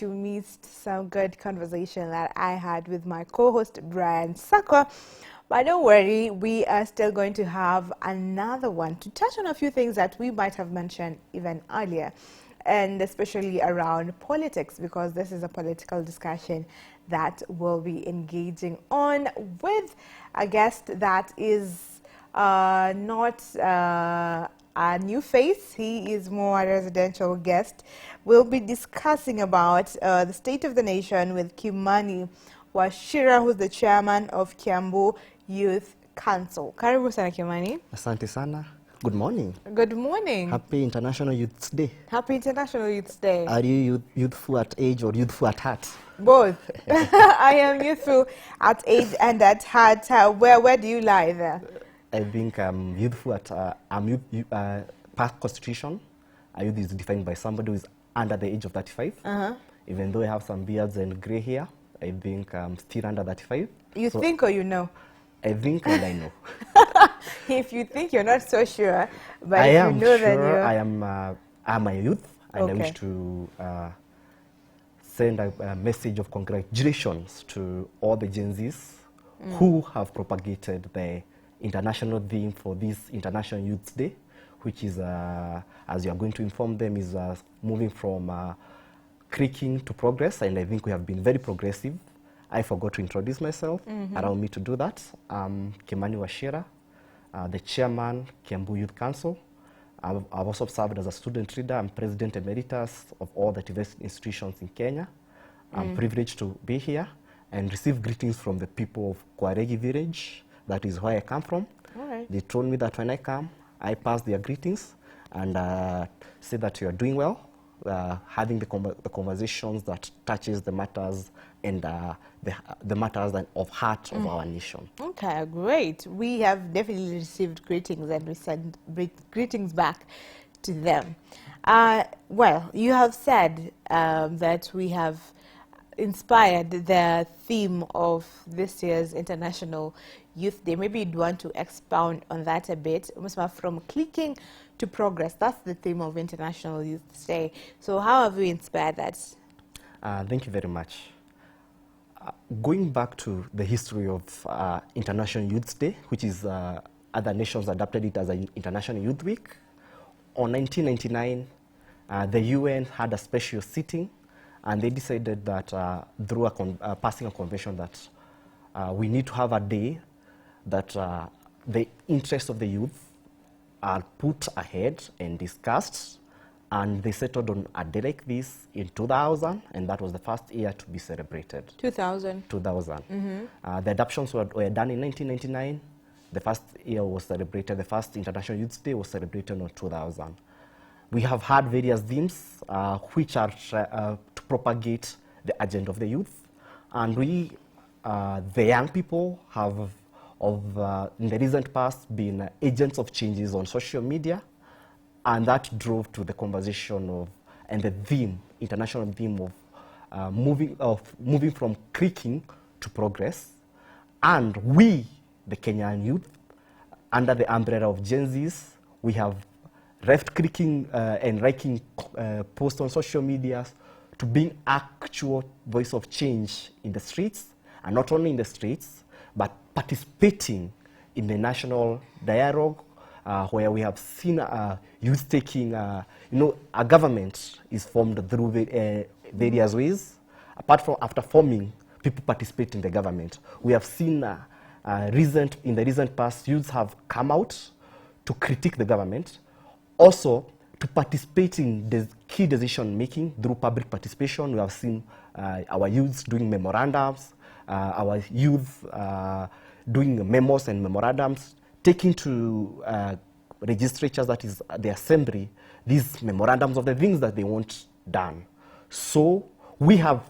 You missed some good conversation that I had with my co-host Brian Saka. But don't worry, we are still going to have another one to touch on a few things that we might have mentioned even earlier, and especially around politics, because this is a political discussion that we'll be engaging on with a guest that is not a new face. He is more a residential guest. We'll be discussing about the state of the nation with Kimani Wachira, who's the chairman of Kiambu Youth Council. Karibu sana Kimani. Asante sana. Good morning. Good morning. Happy International Youth Day. Happy International Youth Day. Are you youthful at age or youthful at heart? Both. I am youthful at age and at heart. Where do you lie there? I think I'm youthful at past constitution. A youth is defined by somebody who is under the age of 35. Even though I have some beards and gray hair, I think I'm still under 35. You think or you know? I think and I know. If you think, you're not so sure, but I if am you know, sure then you're... I'm a youth, and Okay. I wish to send a message of congratulations to all the Gen Zs who have propagated the international theme for this International Youth Day, which is, as you are going to inform them, is moving from creaking to progress, and I think we have been very progressive. I forgot to introduce myself. Allow me to do that. I'm Kimani Wachira, the chairman, Kiambu Youth Council. I've also served as a student leader. I'm president emeritus of all the university institutions in Kenya. I'm privileged to be here and receive greetings from the people of Kwaregi village. That is where I come from. All right. They told me that when I come, I pass their greetings and say that you are doing well, having the conversations that touches the matters and the matters of heart of our nation. Okay, great. We have definitely received greetings and we send greetings back to them. Well, you have said that we have inspired the theme of this year's International Youth Day. Maybe you'd want to expound on that a bit. From clicking to progress, that's the theme of International Youth Day. So how have you inspired that? Thank you very much. Going back to the history of International Youth Day, which is other nations adopted it as an International Youth Week. On 1999, the UN had a special sitting, and they decided that through passing a convention that we need to have a day that the interests of the youth are put ahead and discussed, and they settled on a day like this in 2000, and that was the first year to be celebrated. 2000. 2000. The adoptions were done in 1999. The first year was celebrated, the first International Youth Day was celebrated in 2000. We have had various themes which are to propagate the agenda of the youth, and we, the young people, have in the recent past been agents of changes on social media, and that drove to the conversation of and the theme, international theme of moving from creaking to progress. And we, the Kenyan youth, under the umbrella of Gen Zs, we have left creaking and writing posts on social media to being actual voice of change in the streets, and not only in the streets, but participating in the national dialogue, where we have seen youth taking, a government is formed through various ways. Apart from after forming, people participate in the government. We have seen in the recent past, youths have come out to critique the government, also to participate in the key decision making through public participation. We have seen our youths doing memorandums, our youth doing memos and memorandums, taking to registratures, that is the assembly, these memorandums of the things that they want done. So we have,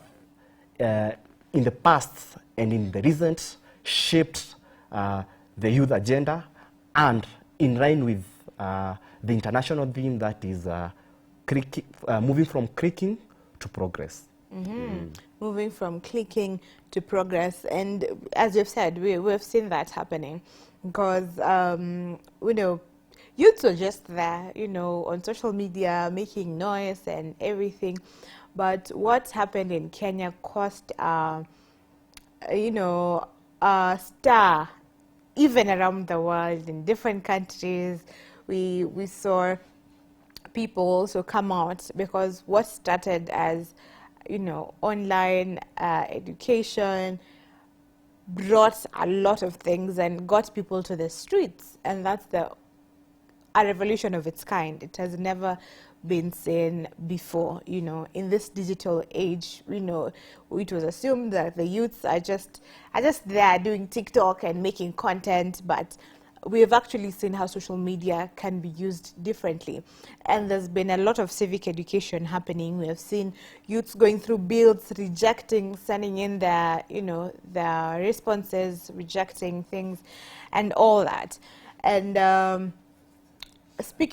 in the past and in the recent, shaped the youth agenda, and in line with the international theme that is moving from creaking to progress. Moving from clicking to progress, and as you've said, we've seen that happening, because youths are just there, on social media making noise and everything, but what happened in Kenya caused, you know, a star even around the world in different countries. We saw people also come out because what started as, you know, online education brought a lot of things and got people to the streets, and that's a revolution of its kind. It has never been seen before, you know, in this digital age. You know, it was assumed that the youths are just there doing TikTok and making content, but we have actually seen how social media can be used differently. And there's been a lot of civic education happening. We have seen youths going through builds, rejecting, sending in their, you know, their responses, rejecting things and all that. And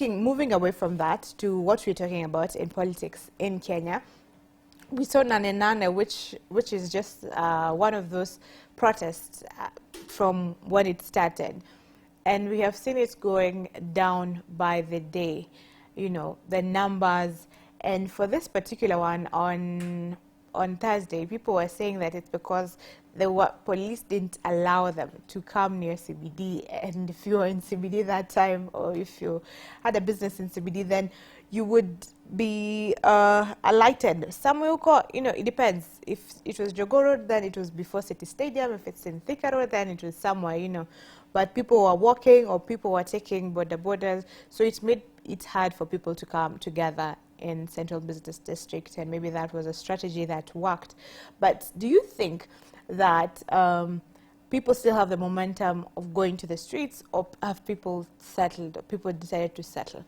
moving away from that to what we're talking about in politics in Kenya, we saw Nane Nane, which is just one of those protests from when it started. And we have seen it going down by the day, you know, the numbers. And for this particular one on Thursday, people were saying that it's because the police didn't allow them to come near CBD. And if you were in CBD that time, or if you had a business in CBD, then you would be alighted. Some will call, you know, it depends. If it was Jogoo Road, then it was before City Stadium. If it's in Thika Road, then it was somewhere, you know. But people were walking or people were taking borders. So it made it hard for people to come together in Central Business District, and maybe that was a strategy that worked. But do you think that people still have the momentum of going to the streets, or have people settled, or people decided to settle?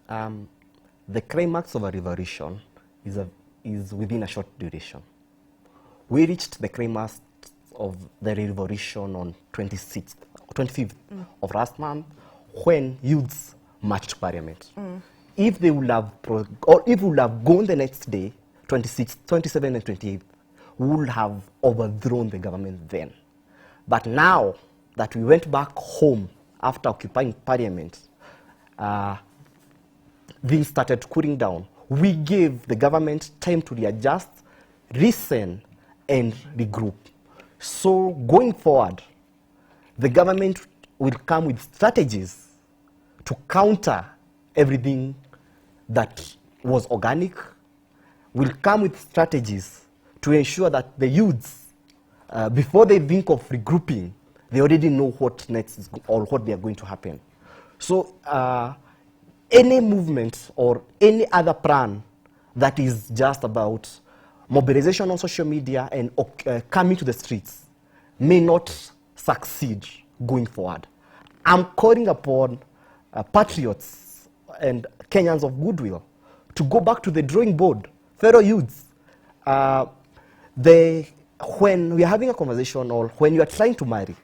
The climax of a revolution is within a short duration. We reached the climax of the revolution on 25th of last month, when youths marched to Parliament. If they would have, if we would have gone the next day, 26th, 27th, and 28th, we would have overthrown the government then. But now that we went back home after occupying Parliament, things started cooling down. We gave the government time to readjust, listen, and regroup. So going forward, the government will come with strategies to counter everything that was organic, will come with strategies to ensure that the youths, before they think of regrouping, they already know what next is or what they are going to happen. So any movement or any other plan that is just about mobilization on social media and coming to the streets may not succeed going forward. I'm calling upon patriots and Kenyans of goodwill to go back to the drawing board. Fellow youths, when we are having a conversation, or when you are trying to marry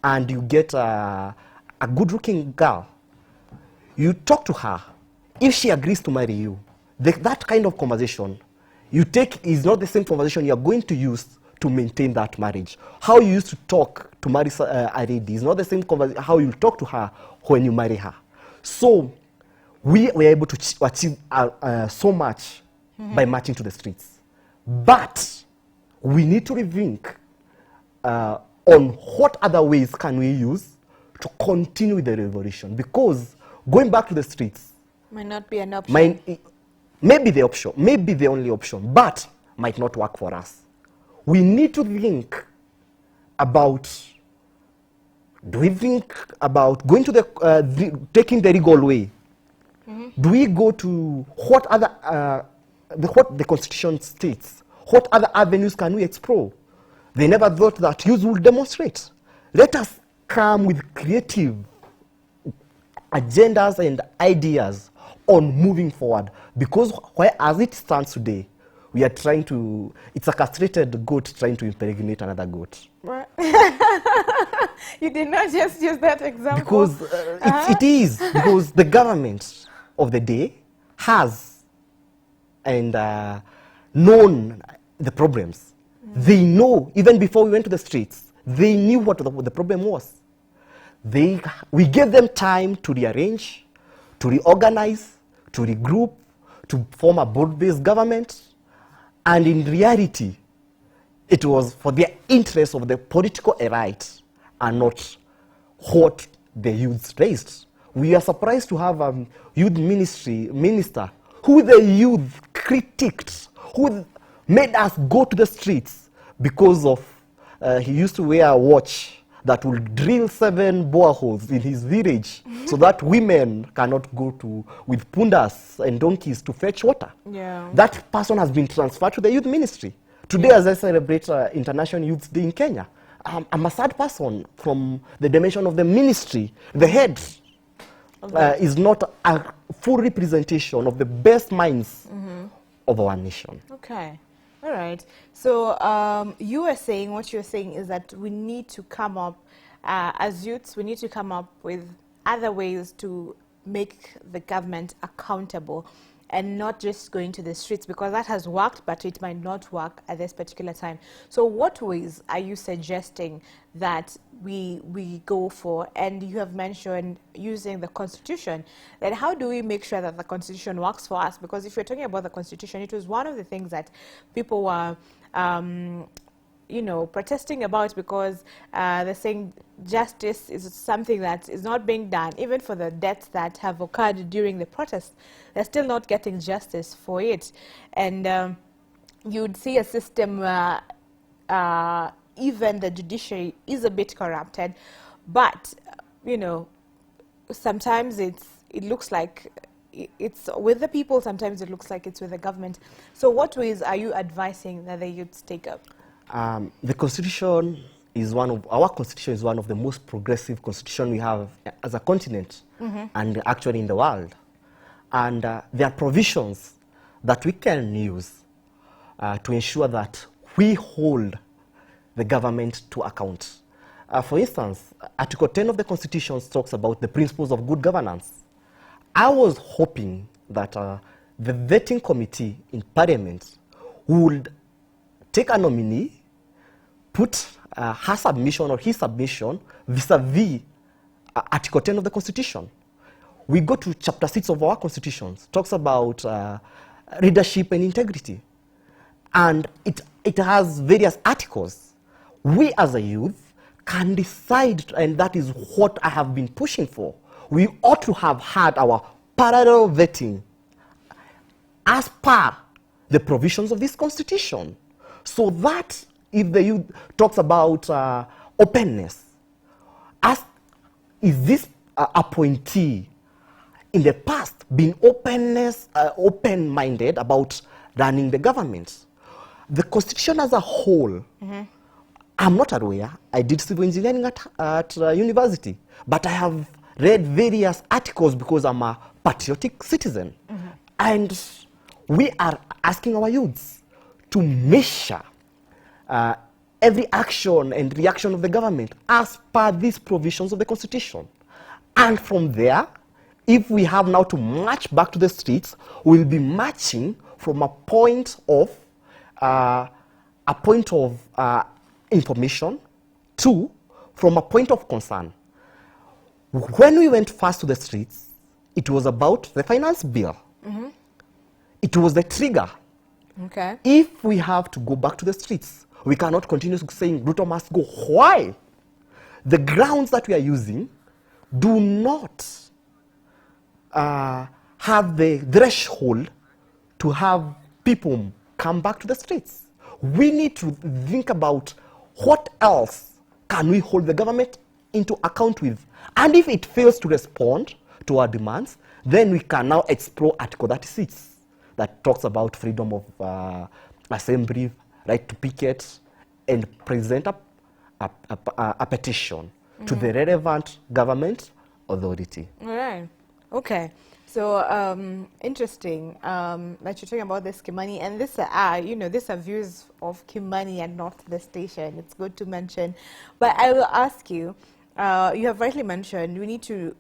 and you get a good-looking girl, you talk to her. If she agrees to marry you, that kind of conversation you take is not the same conversation you are going to use to maintain that marriage. How you used to talk to marry a lady is not the same conversation how you talk to her when you marry her. So we were able to achieve so much by marching to the streets. But we need to rethink on what other ways can we use to continue with the revolution, because going back to the streets might not be an option. Maybe the option, maybe the only option, but might not work for us. We need to think about, do we think about going to taking the legal way? Do we go to what other, what the Constitution states? What other avenues can we explore? They never thought that youth would demonstrate. Let us come with creative agendas and ideas on moving forward, because as it stands today, we are trying to, it's a castrated goat trying to impregnate another goat. Right. You did not just use that example. Because it is, because the government of the day has and known the problems. They know, even before we went to the streets, they knew what the problem was. We gave them time to rearrange, to reorganize, to regroup, to form a broad-based government. And in reality, it was for the interest of the political elite and not what the youths raised. We are surprised to have a youth minister who the youth critiqued, who made us go to the streets because of he used to wear a watch that will drill 7 boreholes in his village so that women cannot go to with pundas and donkeys to fetch water. Yeah. That person has been transferred to the youth ministry. Today, as I celebrate International Youth Day in Kenya, I'm a sad person from the dimension of the ministry. The head is not a full representation of the best minds of our nation. Okay. All right. So you were saying, what you're saying is that we need to come up, as youths, we need to come up with other ways to make the government accountable and not just going to the streets, because that has worked, but it might not work at this particular time. So what ways are you suggesting that we go for? And you have mentioned using the Constitution. Then how do we make sure that the Constitution works for us? Because if you're talking about the Constitution, it was one of the things that people were you know, protesting about, because they're saying justice is something that is not being done. Even for the deaths that have occurred during the protests, they're still not getting justice for it. And you'd see a system, even the judiciary is a bit corrupted, but, you know, sometimes it looks like it's with the people, sometimes it looks like it's with the government. So what ways are you advising that the youths take up? The Constitution is our Constitution is one of the most progressive constitution we have as a continent and actually in the world. And there are provisions that we can use to ensure that we hold the government to account. For instance, Article 10 of the Constitution talks about the principles of good governance. I was hoping that the vetting committee in Parliament would take a nominee, put her submission or his submission vis-a-vis Article 10 of the Constitution. We go to Chapter 6 of our Constitution, talks about leadership and integrity. And it has various articles. We as a youth can decide, and that is what I have been pushing for. We ought to have had our parallel vetting as per the provisions of this Constitution. So that if the youth talks about openness, is this appointee in the past been open-minded about running the government? The Constitution as a whole, I'm not aware. I did civil engineering at university, but I have read various articles because I'm a patriotic citizen. And we are asking our youths to measure every action and reaction of the government as per these provisions of the Constitution. And from there, if we have now to march back to the streets, we'll be marching from a point of information to from a point of concern. When we went first to the streets, it was about the finance bill. It was the trigger. Okay. If we have to go back to the streets, we cannot continue saying Ruto must go. Why? The grounds that we are using do not have the threshold to have people come back to the streets. We need to think about what else can we hold the government into account with. And if it fails to respond to our demands, then we can now explore Article 36 that talks about freedom of assembly, right to picket, and present a petition to the relevant government authority. All right. Okay. So interesting that you're talking about this Kimani, and this you know, these are views of Kimani and not the station. It's good to mention, but I will ask you. You have rightly mentioned we need to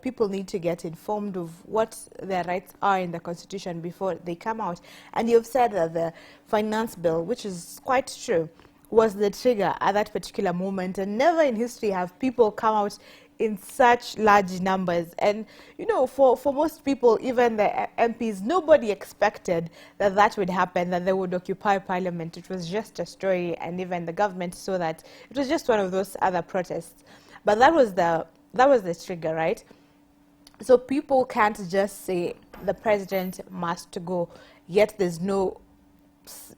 people need to get informed of what their rights are in the Constitution before they come out. And you've said that the finance bill, which is quite true, was the trigger at that particular moment, and never in history have people come out in such large numbers. And, you know, for most people, even the MPs, nobody expected that that would happen, that they would occupy parliament. It was just a story, and even the government saw that it was just one of those other protests. But that was the trigger, right? So people can't just say the president must go, yet there's no,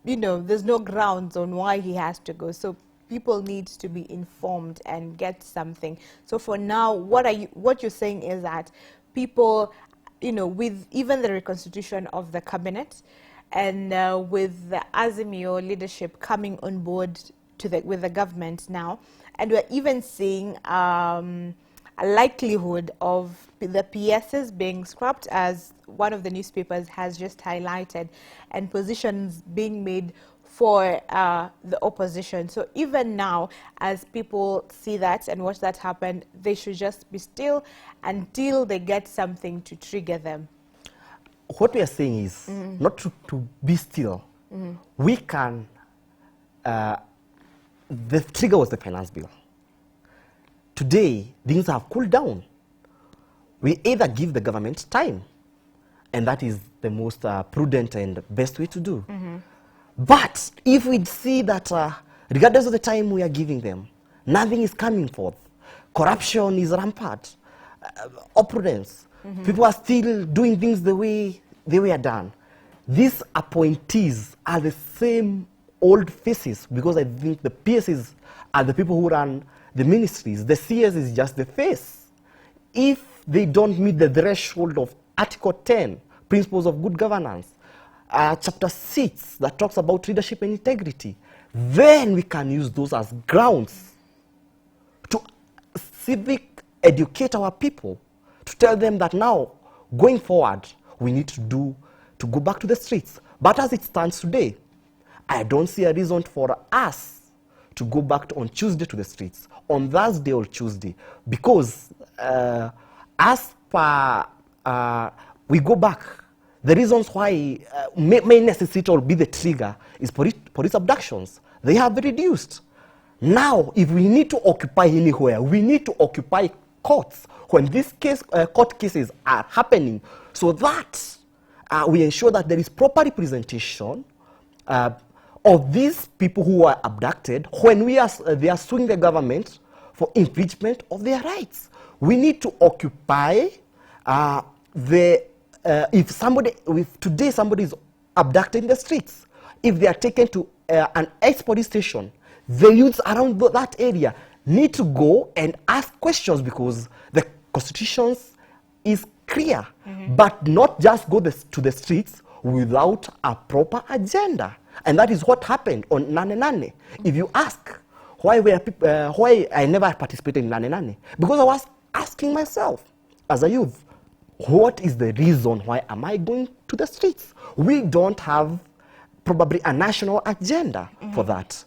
there's no grounds on why he has to go. So people need to be informed and get something. So for now, what you're saying is that people, with even the reconstitution of the cabinet, and with the Azimio leadership coming on board with the government now, and we're even seeing a likelihood of the PSs being scrapped, as one of the newspapers has just highlighted, and positions being made for the opposition. So even now, as people see that and watch that happen, they should just be still until they get something to trigger them. What we are saying is not to be still. We can, the trigger was the finance bill. Today, things have cooled down. We either give the government time, and that is the most prudent and best way to do. But if we see that regardless of the time we are giving them, nothing is coming forth, corruption is rampant, opulence, people are still doing things the way they were done. These appointees are the same old faces, because I think the PSs are the people who run the ministries. The CS is just the face. If they don't meet the threshold of Article 10, Principles of Good Governance, Chapter 6 that talks about leadership and integrity, then we can use those as grounds to civic educate our people, to tell them that now, going forward, we need to go back to the streets. But as it stands today, I don't see a reason for us to go back on Tuesday to the streets, on Thursday or Tuesday, because as per we go back, the reasons why may necessitate or be the trigger is police abductions. They have reduced. Now, if we need to occupy anywhere, we need to occupy courts when these court cases are happening, so that we ensure that there is proper representation of these people who are abducted when they are suing the government for infringement of their rights. We need to occupy if today somebody is abducted in the streets, if they are taken to an ex-police station, the youths around that area need to go and ask questions, because the Constitution is clear, but not just go to the streets without a proper agenda. And that is what happened on Nane Nane. If you ask why I never participated in Nane Nane, because I was asking myself as a youth, what is the reason why am I going to the streets? We don't have probably a national agenda for that.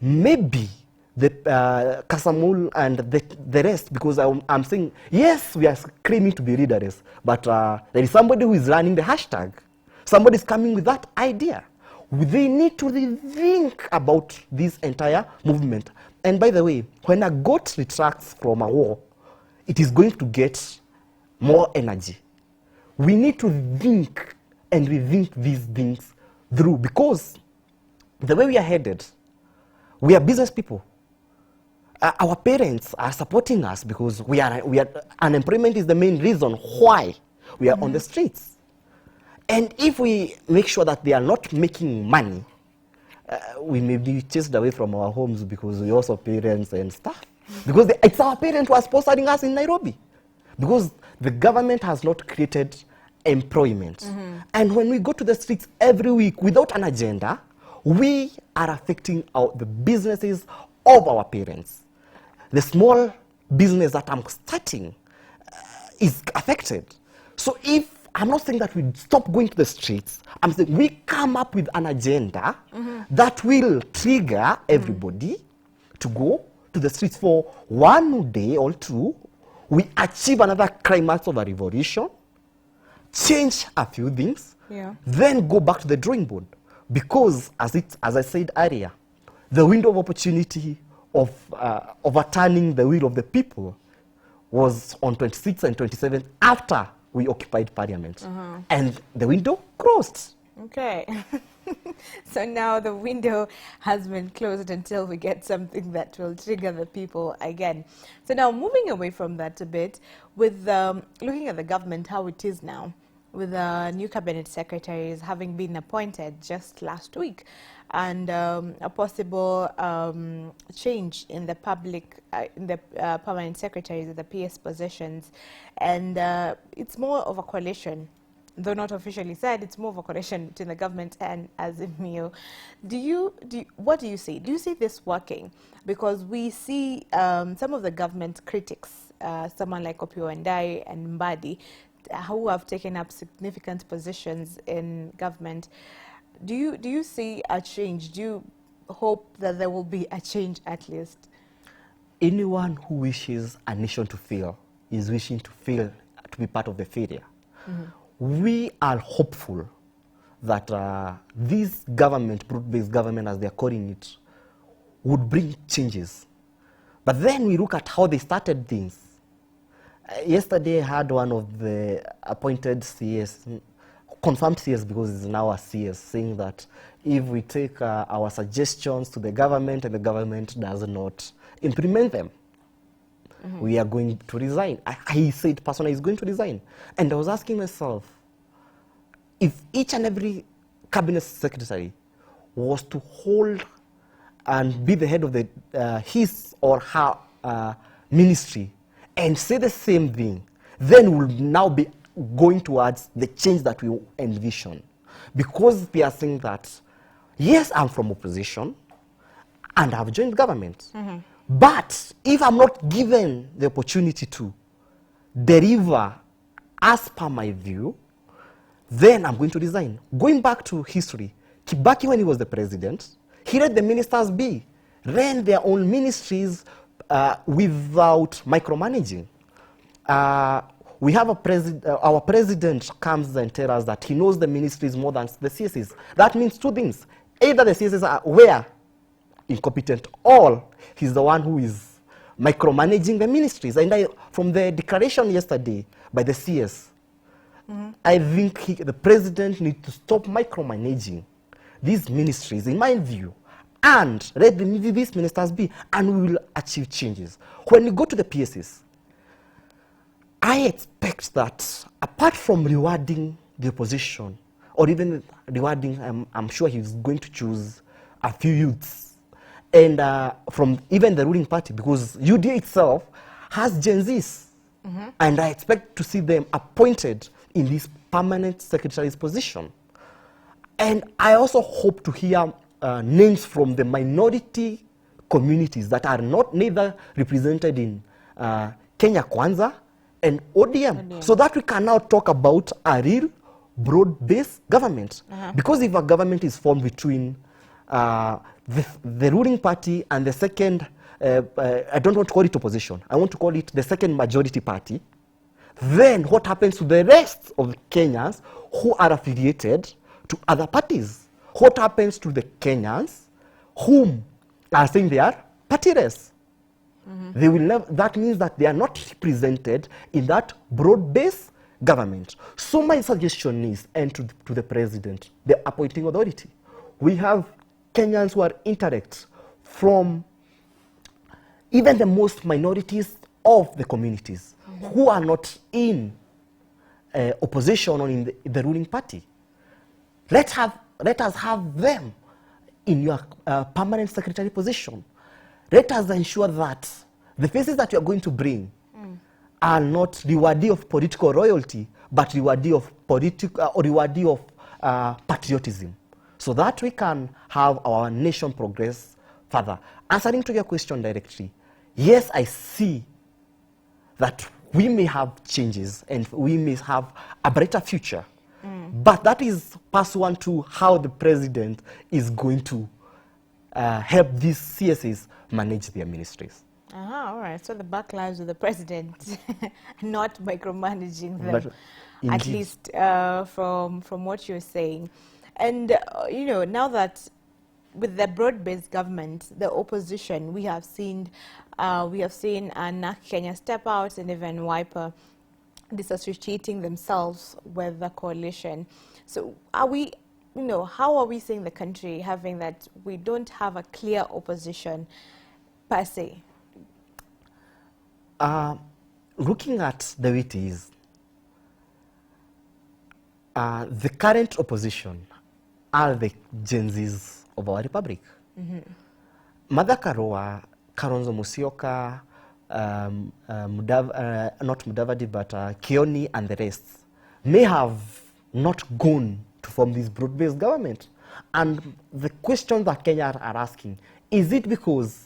Maybe the Kasamul and the rest, because I'm saying, yes, we are claiming to be leaders, but there is somebody who is running the hashtag. Somebody is coming with that idea. They need to rethink about this entire movement. And by the way, when a goat retracts from a war, it is going to get more energy. We need to think and rethink these things through, because the way we are headed, we are business people. Our parents are supporting us, because unemployment is the main reason why we are on the streets. And if we make sure that they are not making money, we may be chased away from our homes, because we also parents and stuff. Because it's our parents who are sponsoring us in Nairobi. Because the government has not created employment. And when we go to the streets every week without an agenda, we are affecting the businesses of our parents. The small business that I'm starting is affected. So if I'm not saying that we stop going to the streets, I'm saying we come up with an agenda that will trigger everybody to go to the streets for one day or two. We achieve another climax of a revolution, change a few things, then go back to the drawing board. Because, as I said earlier, the window of opportunity of overturning the will of the people was on 26th and 27th after we occupied Parliament. And the window closed. Okay. So now the window has been closed until we get something that will trigger the people again. So now moving away from that a bit, with looking at the government, how it is now, with new cabinet secretaries having been appointed just last week, and a possible change in the public, permanent secretaries of the PS positions, and it's more of a coalition. Though not officially said, it's more of a coalition between the government and Azimio. What do you see? Do you see this working? Because we see some of the government critics, someone like Opio Ndai and Mbadi, who have taken up significant positions in government. Do you see a change? Do you hope that there will be a change at least? Anyone who wishes a nation to fail is wishing to fail, to be part of the failure. We are hopeful that this government, broad-based government as they are calling it, would bring changes. But then we look at how they started things. Yesterday I had one of the appointed CS, confirmed CS because it's now a CS, saying that if we take our suggestions to the government and the government does not implement them, we are going to resign. He said personally he's going to resign. And I was asking myself, if each and every cabinet secretary was to hold and be the head of the, his or her ministry and say the same thing, then we'll now be going towards the change that we envision. Because we are saying that, yes, I'm from opposition and I've joined government. But if I'm not given the opportunity to deliver as per my view, then I'm going to resign. Going back to history, Kibaki, when he was the president, he let the ministers be, ran their own ministries without micromanaging. We have our president comes and tells us that he knows the ministries more than the CSs. That means two things. Either the CSs are aware, incompetent, or he's the one who is micromanaging the ministries. And from the declaration yesterday by the CS, I think the president needs to stop micromanaging these ministries, in my view, and let these ministers be, and we will achieve changes. When you go to the PSs, I expect that apart from rewarding the opposition, or even rewarding, I'm sure he's going to choose a few youths, and from even the ruling party, because UDA itself has Gen Zs, and I expect to see them appointed in this permanent secretary's position. And I also hope to hear names from the minority communities that are not neither represented in Kenya Kwanza and ODM, so that we can now talk about a real broad-based government. Because if a government is formed between the ruling party and the second, I don't want to call it opposition, I want to call it the second majority party, then what happens to the rest of Kenyans who are affiliated to other parties? What happens to the Kenyans whom are saying they are partyless? They will never, that means that they are not represented in that broad-based government. So my suggestion is, and to the president, the appointing authority, we have Kenyans who are interact from even the most minorities of the communities who are not in opposition or in the ruling party. Let us have them in your permanent secretary position. Let us ensure that the faces that you are going to bring are not rewardee of political royalty, but rewardee of patriotism, so that we can have our nation progress further. Answering to your question directly, yes, I see that we may have changes and we may have a brighter future. But that is pursuant to how the president is going to help these CSs manage their ministries. All right. So the buck lies with the president, not micromanaging them, But at least from what you're saying. And, you know, now that with the broad-based government, the opposition, we have seen NAC Kenya step out, and even Wiper disassociating themselves with the coalition. So are we, how are we seeing the country having that we don't have a clear opposition per se? Looking at the way it is, the current opposition are the Gen Zs of our republic. Martha Karua, Kalonzo Musyoka, not Mudavadi, but Kioni and the rest may have not gone to form this broad-based government. And the question that Kenya are asking, is it because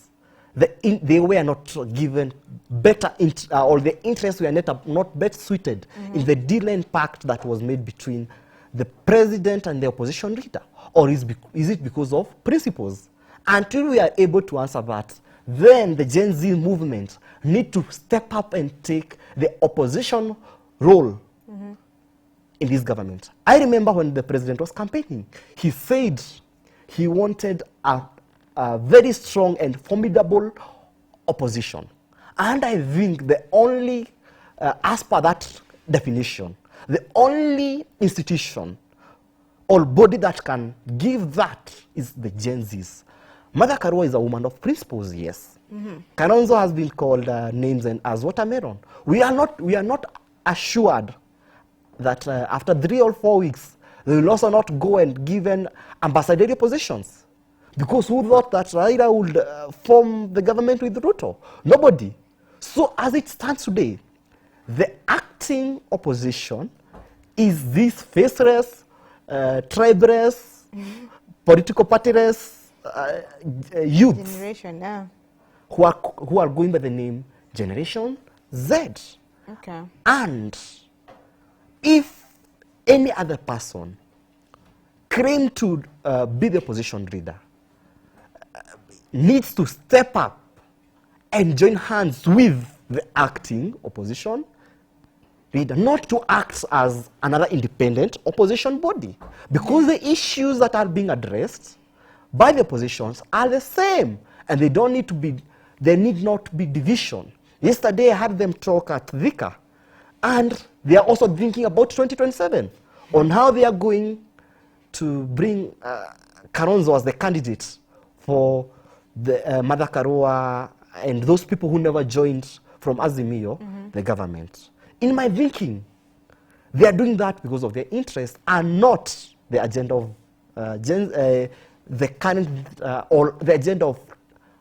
they were not given better, or the interests were not better suited in the deal and pact that was made between the president and the opposition leader? Or is it because of principles? Until we are able to answer that, then the Gen Z movement need to step up and take the opposition role in this government. I remember when the president was campaigning, he said he wanted a very strong and formidable opposition. And I think the only, as per that definition, the only institution or body that can give that is the Gen Zs. Martha Karua is a woman of principles, yes. Kalonzo has been called names and as watermelon. We are not assured that after 3 or 4 weeks, they will also not go and give an ambassadorial positions. Because who thought that Raila would form the government with Ruto? Nobody. So as it stands today, the acting opposition is this faceless, tribeless, political partyless youth Generation, yeah. who are going by the name Generation Z. Okay. And if any other person claim to be the opposition leader, needs to step up and join hands with the acting opposition leader, not to act as another independent opposition body, because the issues that are being addressed by the oppositions are the same, and there need not be division. Yesterday I had them talk at Vika, and they are also thinking about 2027 on how they are going to bring Kalonzo as the candidate for the Martha Karua and those people who never joined from Azimio, the government. In my thinking, they are doing that because of their interest and not the agenda of the current or the agenda of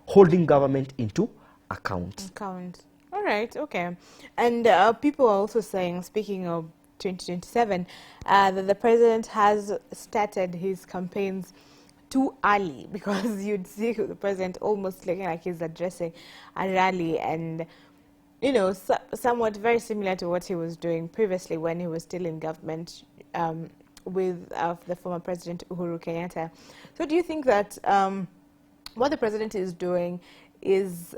holding government into account. All right, okay. And people are also saying, speaking of 2027, that the president has started his campaigns too early, because you'd see the president almost looking like he's addressing a rally, and somewhat very similar to what he was doing previously when he was still in government with the former president Uhuru Kenyatta. So do you think that what the president is doing is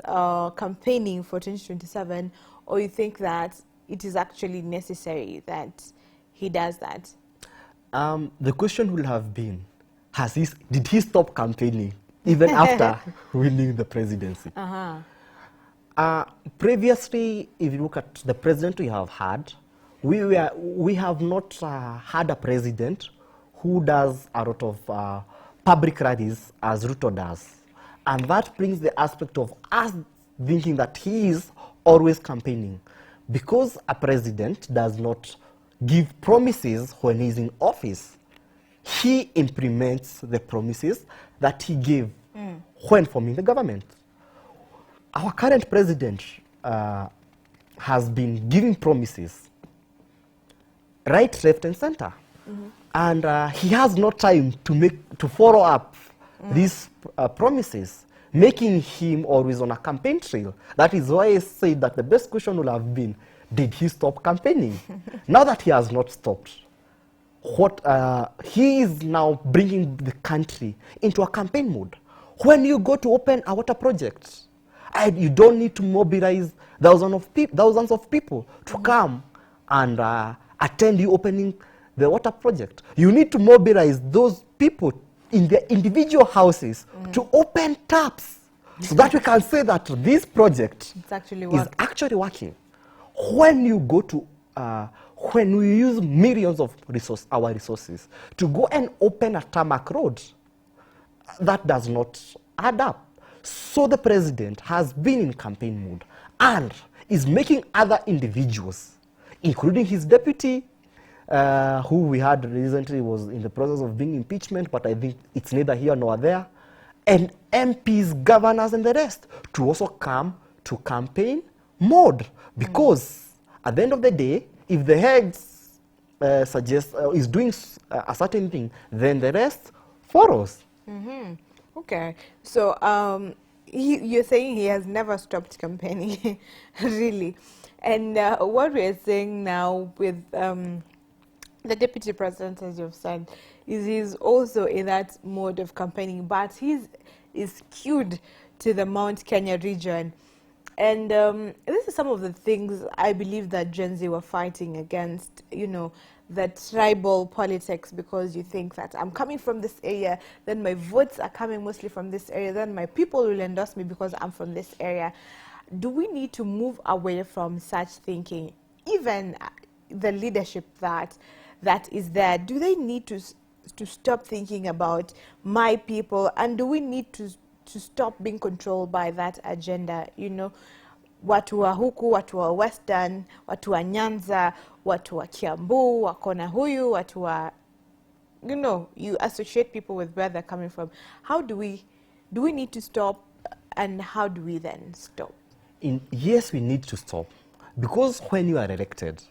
campaigning for 2027, or you think that it is actually necessary that he does that? The question will have been, did he stop campaigning even after winning the presidency? Previously, if you look at the president we have had, we have not had a president who does a lot of public rallies as Ruto does. And that brings the aspect of us thinking that he is always campaigning. Because a president does not give promises when he's in office, he implements the promises that he gave when forming the government. Our current president has been giving promises right, left, and center. And he has no time to follow up these promises, making him always on a campaign trail. That is why I said that the best question would have been, did he stop campaigning? Now that he has not stopped, he is now bringing the country into a campaign mode. When you go to open a water project, you don't need to mobilize thousands of people to come and attend you opening the water project. You need to mobilize those people in their individual houses to open taps so that we can say that this project is actually working. When you go to, when we use millions of our resources to go and open a tarmac road, that does not add up. So the president has been in campaign mode and is making other individuals, including his deputy, who we had recently was in the process of being impeachment, but I think it's neither here nor there, and MPs, governors, and the rest to also come to campaign mode. Because at the end of the day, if the heads suggest is doing a certain thing, then the rest follows. Okay, so you're saying he has never stopped campaigning, really. And what we're saying now with the deputy president, as you've said, is he's also in that mode of campaigning, but is skewed to the Mount Kenya region. And this is some of the things I believe that Gen Z were fighting against, you know, the tribal politics, because you think that I'm coming from this area, then my votes are coming mostly from this area, then my people will endorse me because I'm from this area. Do we need to move away from such thinking? Even the leadership that is there, do they need to stop thinking about my people, and do we need to stop being controlled by that agenda? You know, watu wa huku, watu wa Western, watu wa Nyanza, watu wa Kiambu, wakona huyu, watu wa, you know, you associate people with where they're coming from. How do we need to stop, and how do we then stop? Yes, we need to stop, because when you are elected,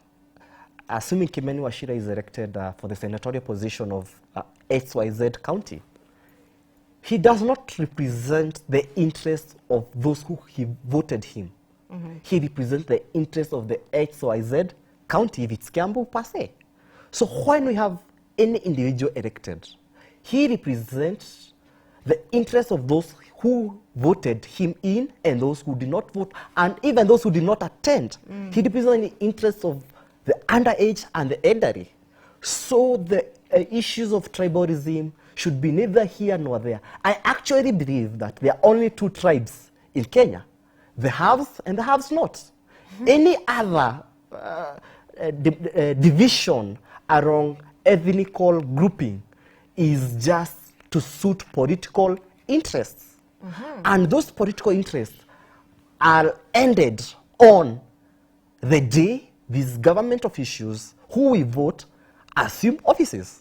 assuming Kimani Wachira is elected for the senatorial position of XYZ county, he does not represent the interests of those who voted him. He represents the interests of the XYZ county, if it's Kiambu per se. So when we have any individual elected, he represents the interests of those who voted him in and those who did not vote, and even those who did not attend. He represents the interests of the underage and the elderly. So the issues of tribalism should be neither here nor there. I actually believe that there are only two tribes in Kenya, the haves and the haves not. Any other division around ethnical grouping is just to suit political interests. And those political interests are ended on the day these government officials who we vote assume offices.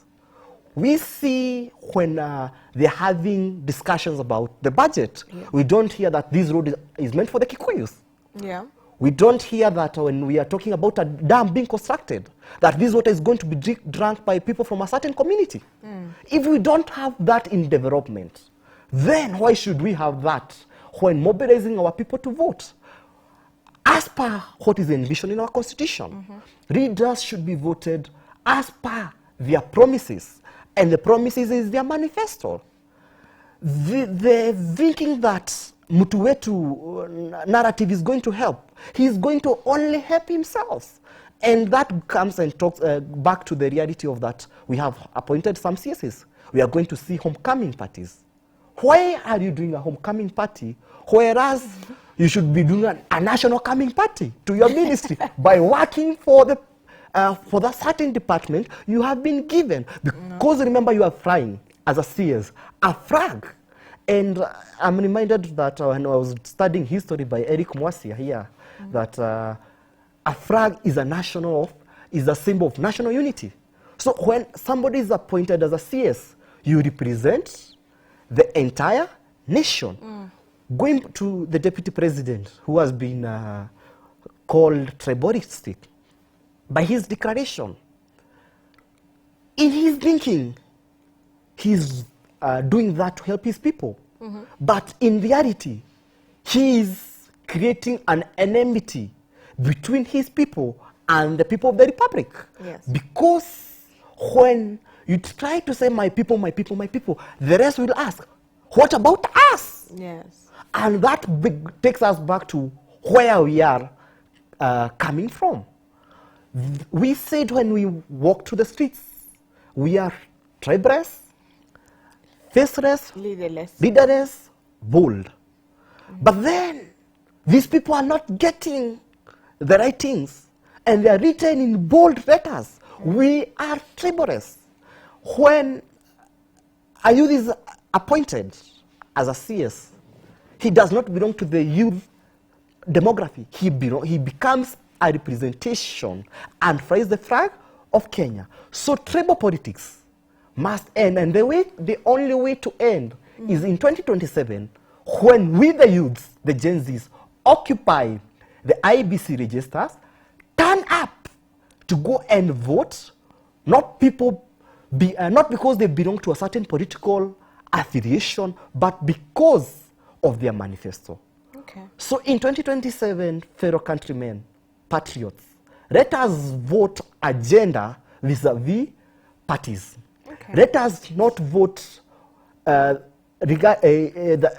We see when they're having discussions about the budget, we don't hear that this road is meant for the Kikuyus. Yeah. We don't hear that when we are talking about a dam being constructed, that this water is going to be drunk by people from a certain community. If we don't have that in development, then why should we have that when mobilizing our people to vote? As per what is envisioned in our constitution, leaders should be voted as per their promises, and the promises is their manifesto. The thinking that mtu wetu narrative is going to help, he's going to only help himself. And that comes and talks back to the reality of that we have appointed some CSs. We are going to see homecoming parties. Why are you doing a homecoming party, whereas you should be doing a national coming party to your ministry by working for the certain department you have been given? Because remember, you are flying as a CS a flag. And I'm reminded that when I was studying history by Eric Mwasia here, that a flag is a symbol of national unity. So when somebody is appointed as a CS, you represent the entire nation. Going to the deputy president, who has been called tribalistic, by his declaration, in his thinking, he's doing that to help his people. But in reality, he is creating an enmity between his people and the people of the republic. Yes. Because when you try to say my people, my people, my people, the rest will ask, what about us? Yes. And that takes us back to where we are coming from. We said when we walk to the streets, we are tribalists, faceless, leaderless, bold. But then, these people are not getting the right things, and they are written in bold letters. We are tribalists. When a youth is appointed as a CS, he does not belong to the youth demography. He becomes a representation and flies the flag of Kenya. So tribal politics must end, and the only way to end is in 2027, when we the youths, the Gen Zs, occupy the IBC registers, turn up to go and vote, not because they belong to a certain political affiliation, but because of their manifesto. Okay. So in 2027, fellow countrymen, patriots, let us vote agenda vis-a-vis parties. Okay. Let us not vote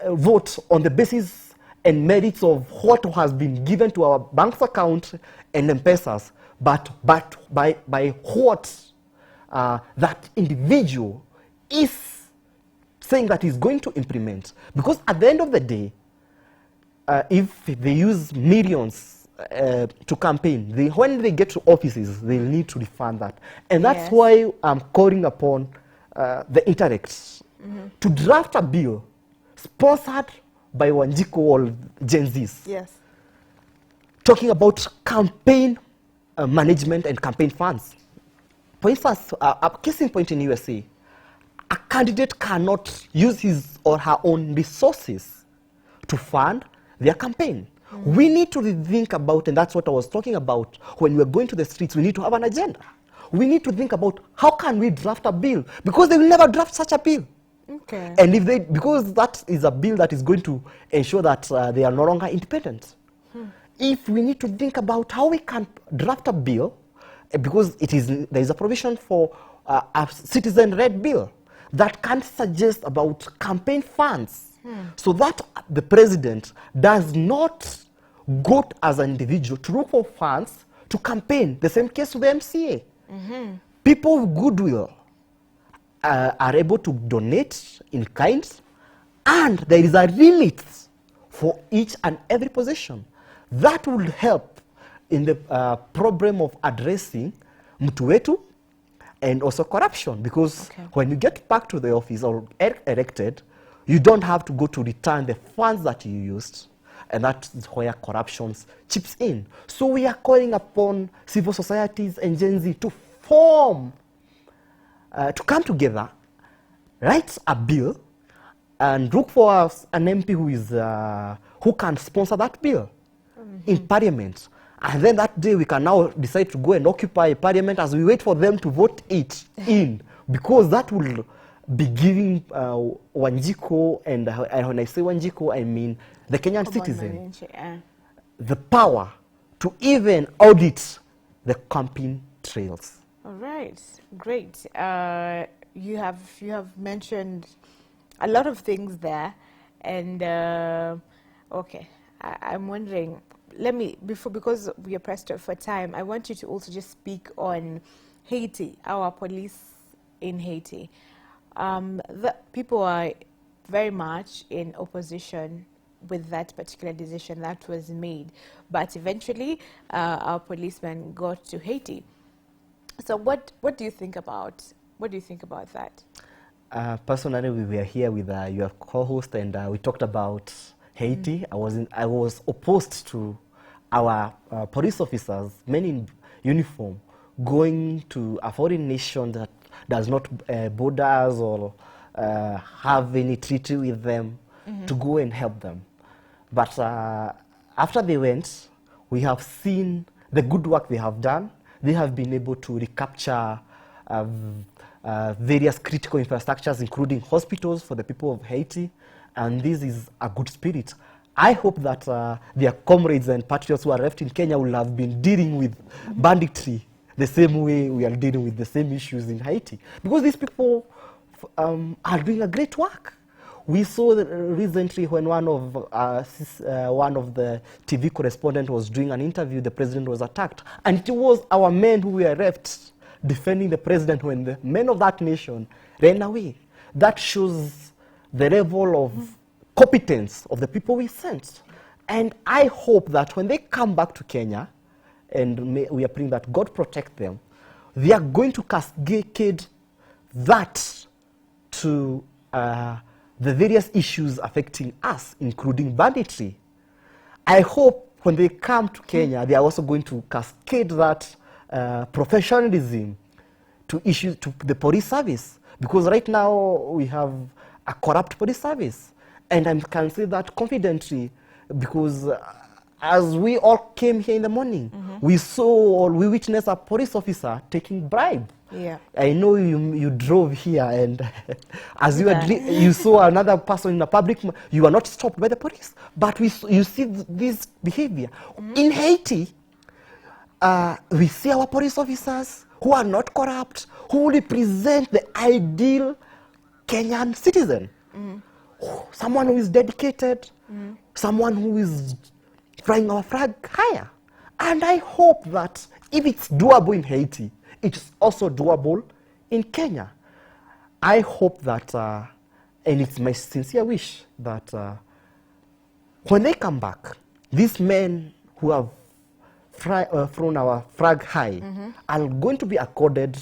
vote on the basis and merits of what has been given to our bank account and M-Pesas, but by what that individual is saying that he's going to implement. Because at the end of the day, if they use millions to campaign, when they get to offices, they'll need to refund that. And that's why I'm calling upon the intellects to draft a bill sponsored by Wanjiku or Gen Zs. Yes. Talking about campaign management and campaign funds. For instance, a case in point in USA, a candidate cannot use his or her own resources to fund their campaign. We need to rethink about, and that's what I was talking about, when we're going to the streets, we need to have an agenda. We need to think about how can we draft a bill, because they will never draft such a bill. Okay. And because that is a bill that is going to ensure that they are no longer independent. If we need to think about how we can draft a bill, because there is a provision for a citizen-led bill that can suggest about campaign funds, so that the president does not go as an individual to look for funds to campaign. The same case with the MCA. People with goodwill are able to donate in kind, and there is a limit for each and every position. That will help in the problem of addressing mtu wetu and also corruption, because when you get back to the office or elected, you don't have to go to return the funds that you used, and that's where corruption chips in. So we are calling upon civil societies and Gen Z to form, to come together, write a bill, and look for an MP who can sponsor that bill in Parliament. And then that day we can now decide to go and occupy Parliament as we wait for them to vote it in, because that will be giving Wanjiku, and when I say Wanjiku, I mean the Kenyan citizen, the power to even audit the campaign trails. All right, great. You have mentioned a lot of things there, and okay, I'm wondering. Because we are pressed for time, I want you to also just speak on Haiti, our police in Haiti. The people are very much in opposition with that particular decision that was made, but eventually our policemen got to Haiti. So what do you think about that? Personally, we were here with your co-host, and we talked about Haiti. I was opposed to our police officers, men in uniform, going to a foreign nation that does not border us or have any treaty with them to go and help them. But after they went, we have seen the good work they have done. They have been able to recapture various critical infrastructures, including hospitals for the people of Haiti, and this is a good spirit. I hope that their comrades and patriots who are left in Kenya will have been dealing with banditry the same way we are dealing with the same issues in Haiti, because these people are doing a great work. We saw recently when one of the TV correspondents was doing an interview, the president was attacked, and it was our men who were left defending the president when the men of that nation ran away. that shows the level of competence of the people we sent. And I hope that when they come back to Kenya, and we are praying that God protect them, they are going to cascade that to the various issues affecting us, including banditry. I hope when they come to Kenya, they are also going to cascade that professionalism to issues to the police service, because right now we have a corrupt police service, and I can say that confidently because as we all came here in the morning, we saw or we witnessed a police officer taking bribe. Yeah. I know you drove here, and as you you saw another person in a public, you were not stopped by the police. But you see this behavior. In Haiti, we see our police officers who are not corrupt, who represent the ideal Kenyan citizen. Someone who is dedicated, someone who is flying our flag higher. And I hope that if it's doable in Haiti, it's also doable in Kenya. I hope that, and it's my sincere wish that when they come back, these men who have thrown our flag high are going to be accorded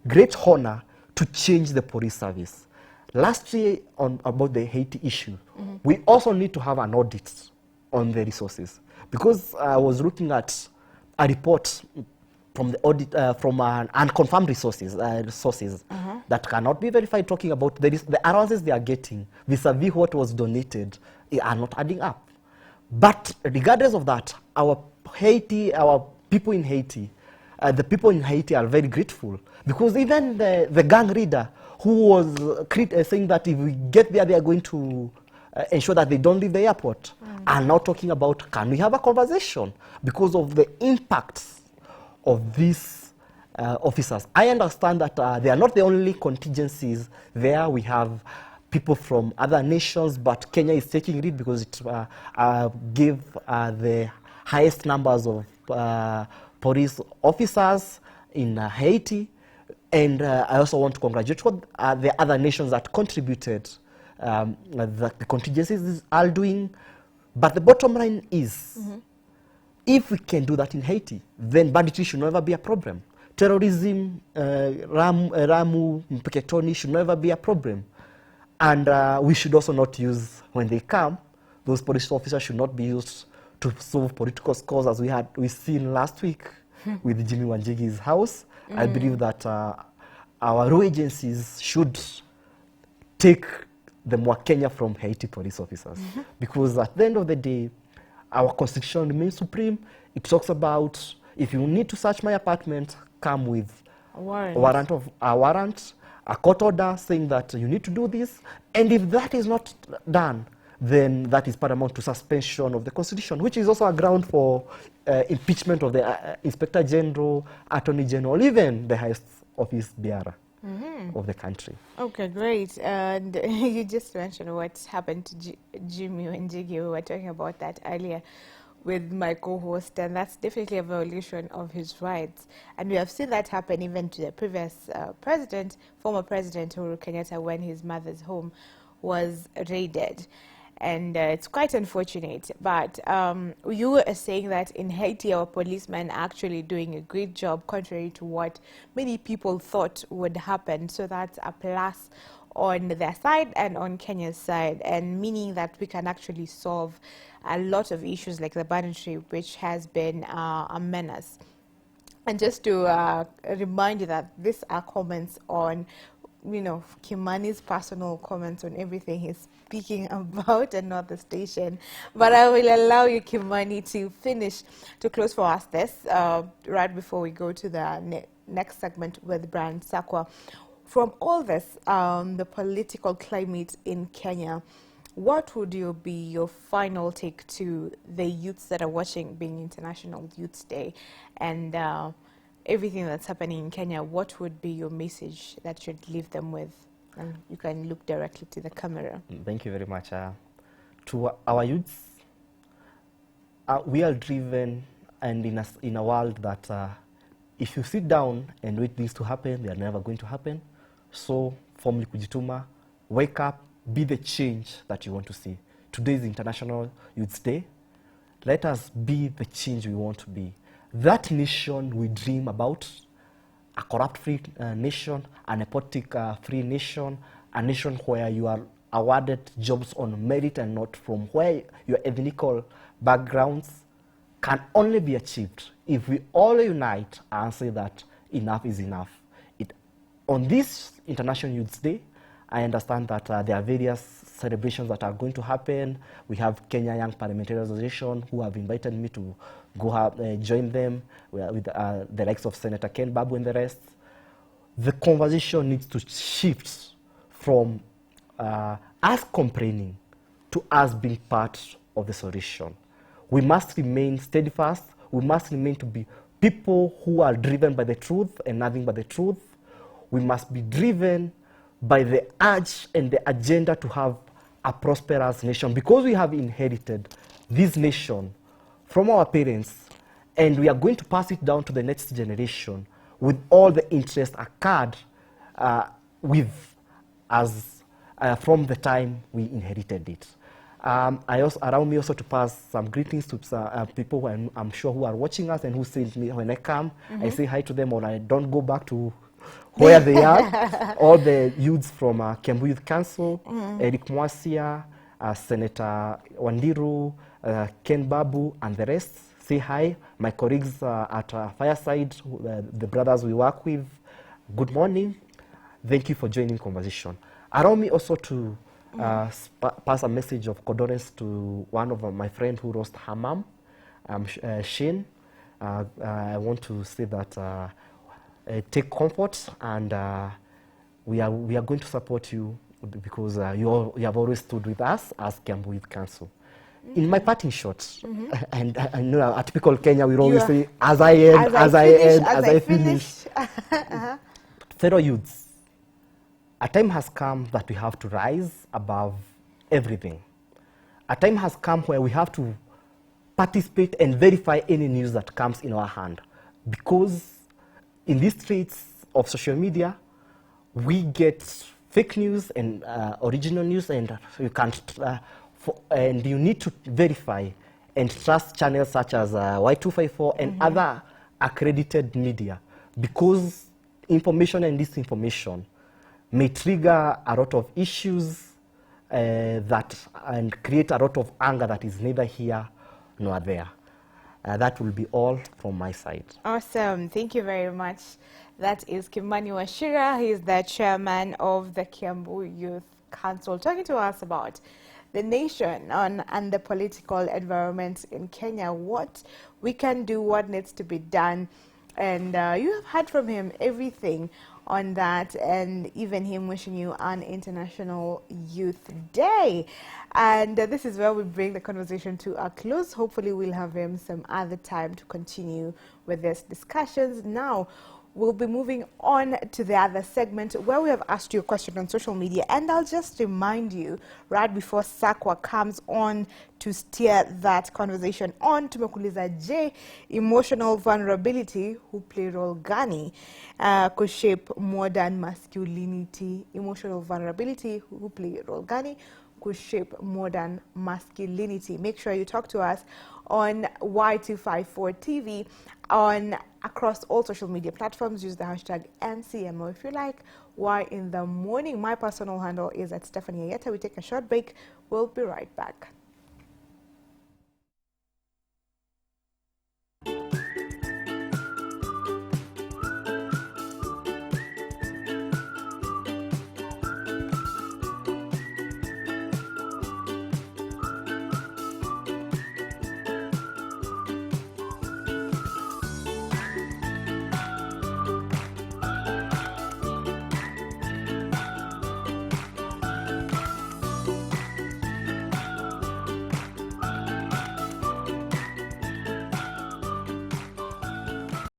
great honor to change the police service. Lastly, about the Haiti issue, we also need to have an audit on the resources, because I was looking at a report from the audit from an unconfirmed resources that cannot be verified, talking about the allowances they are getting vis-a-vis what was donated are not adding up. But regardless of that, our people in Haiti, the people in Haiti are very grateful, because even the gang leader who was saying that if we get there, they are going to ensure that they don't leave the airport, are now talking about, can we have a conversation because of the impacts of these officers. I understand that they are not the only contingencies there. We have people from other nations, but Kenya is taking lead because it gave the highest numbers of police officers in Haiti. And I also want to congratulate the other nations that contributed, the contingencies are doing. But the bottom line is, if we can do that in Haiti, then banditry should never be a problem. Terrorism, Ramu, Mpeketoni should never be a problem. And we should also not use, when they come, those police officers should not be used to solve political scores, as we seen last week with Jimmy Wanjigi's house. I believe that our row agencies should take the Mwakenya from Haiti police officers. Because at the end of the day, our constitution remains supreme. It talks about, if you need to search my apartment, come with a warrant, a court order saying that you need to do this. And if that is not done, then that is paramount to suspension of the constitution, which is also a ground for impeachment of the Inspector General, Attorney General, even the highest office bearer of the country. Okay, great. And you just mentioned what's happened to Jimmy Wanjigi. We were talking about that earlier with my co-host, and that's definitely a violation of his rights. And we have seen that happen even to the previous former President Uhuru Kenyatta, when his mother's home was raided. And it's quite unfortunate. But you were saying that in Haiti, our policemen are actually doing a great job, contrary to what many people thought would happen. So that's a plus on their side and on Kenya's side, and meaning that we can actually solve a lot of issues like the banditry, which has been a menace. And just to remind you that these are comments on, Kimani's personal comments on everything he's speaking about, and not the station. But I will allow you, Kimani, to close for us this right before we go to the next segment with Brian Sakwa. From all this, the political climate in Kenya, what would be your final take to the youths that are watching, being International Youth Day, and everything that's happening in Kenya? What would be your message that should leave them with? And you can look directly to the camera. Thank you very much. To our youths, we are driven, and in a world that if you sit down and wait things to happen, they are never going to happen. So formally kujituma, wake up, be the change that you want to see. Today is International Youth Day. Let us be the change we want to be. That nation we dream about, a corrupt-free nation, a nepotic-free nation, a nation where you are awarded jobs on merit and not from where your ethnical backgrounds, can only be achieved if we all unite and say that enough is enough. On this International Youth Day, I understand that there are various celebrations that are going to happen. We have Kenya Young Parliamentary Association who have invited me to go join them with the likes of Senator Ken Babu and the rest. The conversation needs to shift from us complaining to us being part of the solution. We must remain steadfast. We must remain to be people who are driven by the truth and nothing but the truth. We must be driven by the urge and the agenda to have a prosperous nation, because we have inherited this nation from our parents, and we are going to pass it down to the next generation with all the interest occurred with us from the time we inherited it. I also allow me also to pass some greetings to people who I'm sure who are watching us and who see me when I come. I say hi to them, or I don't go back to where they are. All the youths from Kiambu Youth Council, Eric Mwasia, Senator Wandiru, Ken Babu, and the rest. Say hi. My colleagues at Fireside, the brothers we work with, good morning. Thank you for joining conversation. Allow me also to pass a message of condolence to one of my friends who lost her mom, Shane. I want to say that take comfort, and we are going to support you, because you have always stood with us as Kiambu Youth Council. In my parting shot, and I know a typical Kenya, we always say, as I end, as I finish. Fellow youths, a time has come that we have to rise above everything. A time has come where we have to participate and verify any news that comes in our hand, because in these streets of social media, we get fake news and original news, and you can't, and you need to verify and trust channels such as Y254 and other accredited media, because information and disinformation may trigger a lot of issues and create a lot of anger that is neither here nor there. That will be all from my side. Awesome. Thank you very much. That is Kimani Wachira. He is the chairman of the Kiambu Youth Council, talking to us about the nation and the political environment in Kenya, what we can do, what needs to be done. And you have heard from him everything on that, and even him wishing you an International Youth Day. And this is where we bring the conversation to a close. Hopefully we'll have him some other time to continue with these discussions. Now we'll be moving on to the other segment where we have asked you a question on social media, and I'll just remind you right before Sakwa comes on to steer that conversation on, tumekuuliza je, emotional vulnerability who play role gani could shape modern masculinity? Emotional vulnerability who play role gani could shape modern masculinity? Make sure you talk to us on Y254 TV across all social media platforms. Use the hashtag NCMO if you like. Why in the morning? My personal handle is at Stephanie Ayeta. We take a short break. We'll be right back.